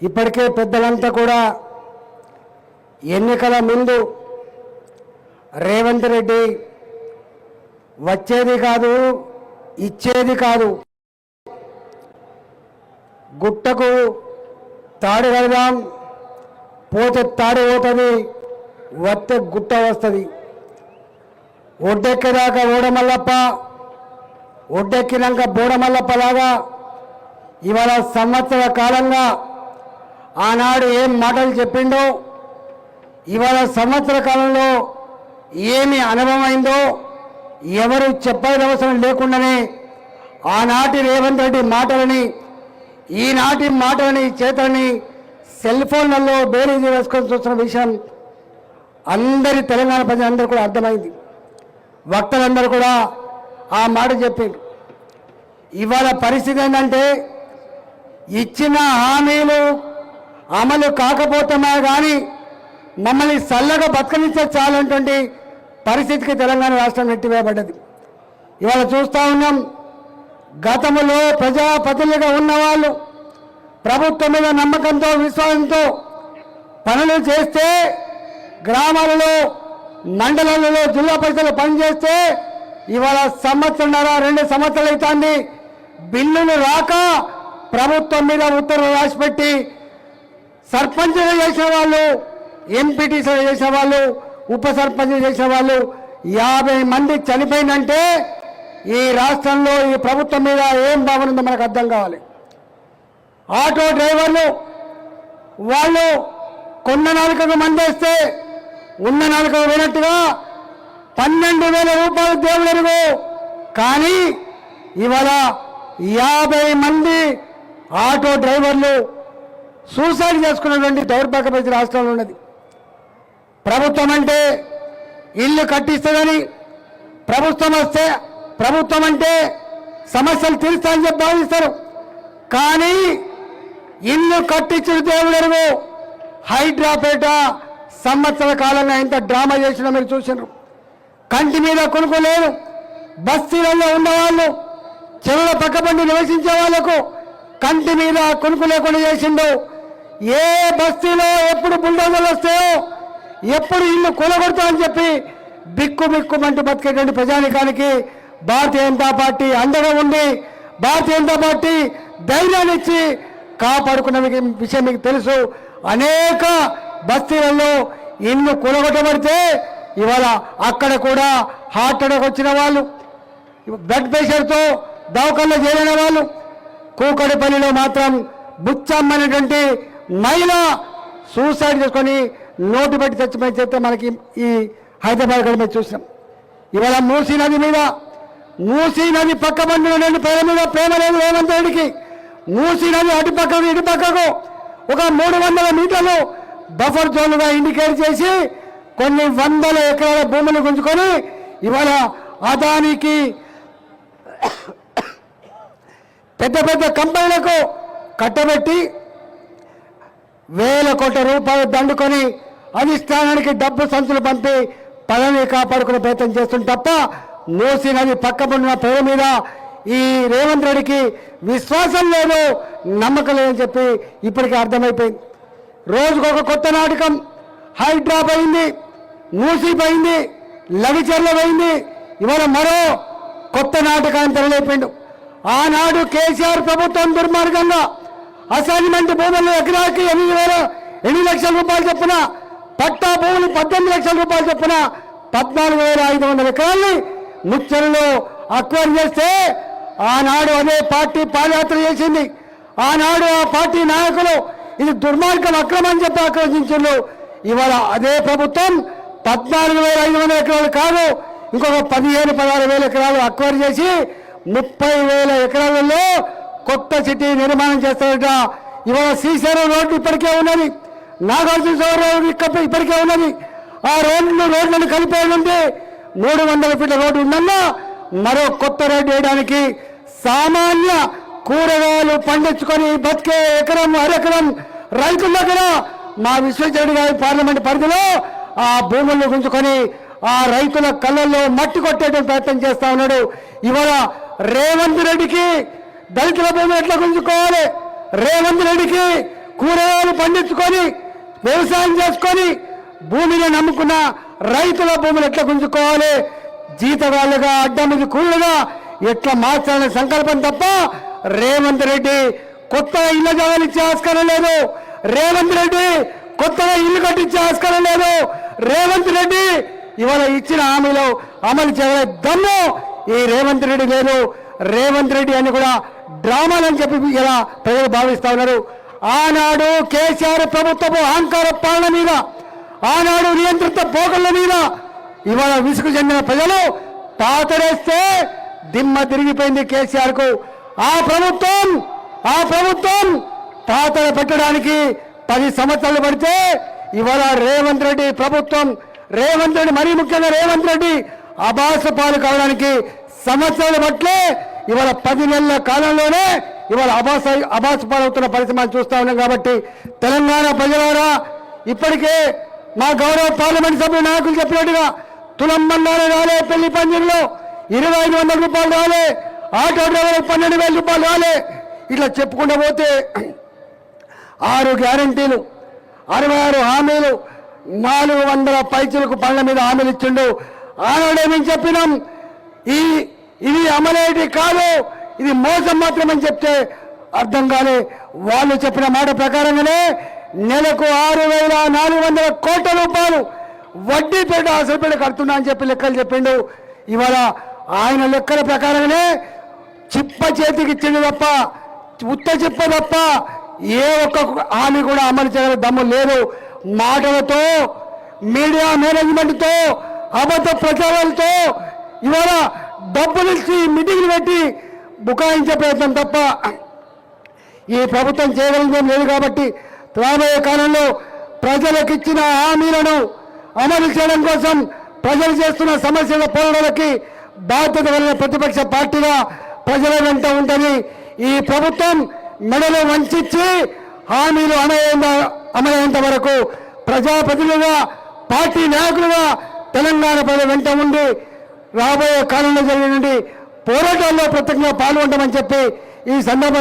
ఇప్పటికే పెద్దలంతా కూడా ఎన్నికల ముందు రేవంత్ రెడ్డి వచ్చేది కాదు ఇచ్చేది కాదు, గుట్టకు తాడు కడదాం, పోతే తాడు పోతుంది, వస్తే గుట్ట వస్తుంది, ఒడ్డెక్కేదాకా ఓడమల్లప్ప, ఒడ్డెక్కినాక బోడమల్లప్పలాగా ఇవాళ సంవత్సర కాలంగా ఆనాడు ఏం మాటలు చెప్పిండో, ఇవాళ సంవత్సర కాలంలో ఏమి అనుభవమైందో ఎవరు చెప్పాల్సిన అవసరం లేకుండానే ఆనాటి రేవంత్ రెడ్డి మాటలని ఈనాటి మాటలని చేతలని సెల్ ఫోన్లలో బేరీజు వేసుకొని చూస్తున్న విషయం అందరి తెలంగాణ ప్రజలందరూ కూడా అర్థమైంది. వక్తలందరూ కూడా ఆ మాట చెప్పిండ్రు. ఇవాళ పరిస్థితి ఏంటంటే ఇచ్చిన హామీలు అమలు కాకపోతున్నా కానీ మమ్మల్ని చల్లగా బతకనిస్తే చాలంటువంటి పరిస్థితికి తెలంగాణ రాష్ట్రం నెట్టివేయబడ్డది. ఇవాళ చూస్తూ ఉన్నాం, గతంలో ప్రజాప్రతినిధిగా ఉన్నవాళ్ళు ప్రభుత్వం మీద నమ్మకంతో విశ్వాసంతో పనులు చేస్తే, గ్రామాలలో మండలాలలో జిల్లా పరిషత్లో పనిచేస్తే ఇవాళ సంవత్సరంన్నర 2 సంవత్సరాలు అవుతుంది, బిల్లులు రాక ప్రభుత్వం మీద ఉత్తర్వులు రాసిపెట్టి సర్పంచ్లు చేసిన వాళ్ళు, ఎంపీటీసీలు చేసిన వాళ్ళు, ఉప సర్పంచ్లు చేసిన వాళ్ళు 50 మంది చనిపోయిందంటే ఈ రాష్ట్రంలో ఈ ప్రభుత్వం మీద ఏం భావన ఉందో మనకు అర్థం కావాలి. ఆటో డ్రైవర్లు వాళ్ళు కొన్న నాలుకకు మందేస్తే ఉన్న నాలుకకు పోయినట్టుగా 12,000 రూపాయలు దేవుడెరుగు, కానీ ఇవాళ 50 మంది ఆటో డ్రైవర్లు సూసైడ్ చేసుకున్నటువంటి దౌర్భాగ్య పరిస్థితి రాష్ట్రంలో ఉన్నది. ప్రభుత్వం అంటే ఇల్లు కట్టిస్తుందని, ప్రభుత్వం అంటే సమస్యలు తీరుస్తాయని చెప్పి భావిస్తారు. కానీ ఇల్లు కట్టించిన దేవుడెరుగు. హైడ్రాపేట సంవత్సర కాలంగా ఎంత డ్రామా చేసినా మీరు చూసినారు. కంటి మీద కొనుక్కు లేదు. బస్తీలలో ఉన్నవాళ్ళు, చెరువుల పక్కబండి నివసించే వాళ్లకు కంటి మీద కొనుక్కు లేకుండా చేసిండు. ఏ బస్తీలో ఎప్పుడు బుల్డోజర్లు వస్తాయో, ఎప్పుడు ఇల్లు కూలగొడతామని చెప్పి బిక్కుమంటూ బతికేటువంటి ప్రజానికానికి భారతీయ జనతా పార్టీ అండగా ఉండి, భారతీయ జనతా పార్టీ ధైర్యాన్ని ఇచ్చి కాపాడుకున్న విషయం మీకు తెలుసు. అనేక బస్తీలలో ఇల్లు కూలగొట్టబడితే ఇవాళ అక్కడ కూడా హార్ట్ అటాక్ వచ్చిన వాళ్ళు, బ్లడ్ ప్రెషర్తో దవాఖానలో చేరిన వాళ్ళు, కూకడిపల్లిలో మాత్రం బుచ్చమ్మనేటువంటి మహిళ సూసైడ్ చేసుకొని నోటు పెట్టి చచ్చిపోయి చెప్తే మనకి ఈ హైదరాబాద్ గడి మీద చూసినాం. ఇవాళ మూసీ నది పక్క బండిలో నేను పేద మీద ప్రేమ లేదు రేవంత్ రెడ్డికి. మూసీ నది అటుపక్కకు ఇటుపక్కకు ఒక 300 మీటర్లు బఫర్ జోన్లుగా ఇండికేట్ చేసి కొన్ని 100 ఎకరాల భూములు గుంజుకొని ఇవాళ అదానికి పెద్ద కంపెనీలకు కట్టబెట్టి వేల కోట్ల రూపాయలు దండుకొని అధిష్టానానికి డబ్బు సంచులు పంపి పదవిని కాపాడుకునే ప్రయత్నం చేస్తుంది తప్ప మూసీ నది పక్కనున్న పేరు మీద ఈ రేవంత్ రెడ్డికి విశ్వాసం లేదు, నమ్మకం లేదని చెప్పి ఇప్పటికీ అర్థమైపోయింది. రోజుకొక కొత్త నాటకం. హైడ్రా పోయింది, మూసీ పోయింది, లగిచెర్ల పోయింది, ఇవాళ మరో కొత్త నాటకాన్ని తెరలేపిండు. ఆనాడు కేసీఆర్ ప్రభుత్వం దుర్మార్గంగా అసైన్మెంట్ భూములు ఎకరాకి 8 లక్షల రూపాయలు చొప్పున, పట్టా భూములు 18 లక్షల రూపాయలు చొప్పున 14,500 ఎకరాల్ని ముచ్చరులో అక్వైర్ చేస్తే ఆనాడు అదే పార్టీ పాదయాత్ర చేసింది. ఆనాడు ఆ పార్టీ నాయకులు ఇది దుర్మార్గం, అక్రమం అని చెప్పి ఆక్రోశించారు. ఇవాళ అదే ప్రభుత్వం 14,500 ఎకరాలు కాదు, ఇంకొక 15,000-16,000 ఎకరాలు అక్వైర్ చేసి 30,000 ఎకరాలలో కొత్త సిటీ నిర్మాణం చేస్తారట. ఇవాళ శ్రీశైలం రోడ్డు ఇప్పటికే ఉన్నది, నాగార్జున రోడ్డు ఇప్పటికే ఉన్నది. ఆ రోడ్లను కలిపేయాలంటే 300 ఫీట్ల రోడ్డు ఉందన్నా మరో కొత్త రోడ్డు వేయడానికి సామాన్య కూరగాయలు పండించుకొని బతికే ఎకరం అరెకరం రైతుల దగ్గర మా విశ్వేశ్వరరెడ్డి గారి పార్లమెంట్ పరిధిలో ఆ భూములను గుంజుకొని ఆ రైతుల కళ్ళల్లో మట్టి కొట్టేటువంటి ప్రయత్నం చేస్తా ఉన్నాడు. ఇవాళ రేవంత్ రెడ్డికి దళితుల భూమి ఎట్లా గుంజుకోవాలి, రేవంత్ రెడ్డికి కూరగాయలు పండించుకొని వ్యవసాయం చేసుకొని భూమిని నమ్ముకున్న రైతుల భూములు ఎట్లా గుంజుకోవాలి, జీతగాళ్ళుగా అడ్డమిది కూలుగా ఎట్లా మార్చాలనే సంకల్పం తప్ప రేవంత్ రెడ్డి కొత్తగా ఇళ్ల జాగాలు ఇచ్చే ఆస్కారం లేదు. రేవంత్ రెడ్డి కొత్తగా ఇల్లు కట్టించే ఆస్కారం లేదు. రేవంత్ రెడ్డి ఇవాళ ఇచ్చిన హామీలు అమలు చేయలే దమ్ము ఈ రేవంత్ రెడ్డి లేదు. రేవంత్ రెడ్డి అని కూడా డ్రామాలని చెప్పి ఇలా ప్రజలు భావిస్తా ఉన్నారు. ఆనాడు కేసీఆర్ ప్రభుత్వపు అహంకార పాలన మీద, ఆనాడు నియంత్రిత పోకళ్ళ మీద ఇవాళ విసుగు చెందిన ప్రజలు పాతరేస్తే దిమ్మ తిరిగిపోయింది కేసీఆర్ కు. ఆ ప్రభుత్వం పాతర పెట్టడానికి 10 సంవత్సరాలు పడితే ఇవాళ రేవంత్ రెడ్డి ప్రభుత్వం, రేవంత్ రెడ్డి మరీ ముఖ్యంగా రేవంత్ రెడ్డి అబాసు పాలు కావడానికి సంవత్సరాలు పట్లే ఇవాళ 10 నెలల కాలంలోనే ఇవాళ అబాసు పాలవుతున్న పరిస్థితి చూస్తా ఉన్నాం. కాబట్టి తెలంగాణ ప్రజలారా, ఇప్పటికే మా గౌరవ పార్లమెంట్ సభ్యుల నాయకులు చెప్పినట్టుగా తులం బంగారు రాలే, పెళ్లి పందిరిలో 2500 రూపాయలు రాలే, ఆటో డ్రైవర్లకు 12,000 రూపాయలు రాలే, ఇట్లా చెప్పుకుంటూ పోతే 6 గ్యారంటీలు, 66 హామీలు, 400 పైచులకు పనుల మీద హామీలు ఇచ్చిండు. ఆనాడే మేము చెప్పినాం ఇది అమలేటి కాదు, ఇది మోసం మాత్రమని చెప్తే అర్థం కాలే. వాళ్ళు చెప్పిన మాట ప్రకారంగానే నెలకు 6,400 కోట్ల రూపాయలు వడ్డీపేట అసలుపేట కడుతున్నా అని చెప్పి లెక్కలు చెప్పిండు. ఇవాళ ఆయన లెక్కల ప్రకారంగానే చిప్ప చేతికి ఇచ్చిండు తప్ప, ఉత్త చిప్ప తప్ప ఏ ఒక్క హామీ కూడా అమలు చేయగల దమ్ము లేదు. మాటలతో, మీడియా మేనేజ్మెంట్తో, అబద్ధ ప్రచారాలతో ఇవాళ డబ్బులు ఇచ్చి మీటింగ్లు పెట్టి బుకాయించే ప్రయత్నం తప్ప ఈ ప్రభుత్వం చేయగలిగేం లేదు. కాబట్టి రాబోయే కాలంలో ప్రజలకు ఇచ్చిన హామీలను అమలు చేయడం కోసం ప్రజలు చేస్తున్న సమస్యల పోరాటాలకి బాధ్యత కలిగిన ప్రతిపక్ష పార్టీగా ప్రజల వెంట ఉందని ఈ ప్రభుత్వం మెడలు వంచి హామీలు అమలయ్యేంత వరకు ప్రజాప్రతినిధులుగా, పార్టీ నాయకులుగా తెలంగాణ ప్రజల వెంట ఉండి రాబోయే కాలంలో జరిగిన పోరాటాల్లో ప్రత్యేకంగా పాల్గొంటామని చెప్పి ఈ సందర్భంగా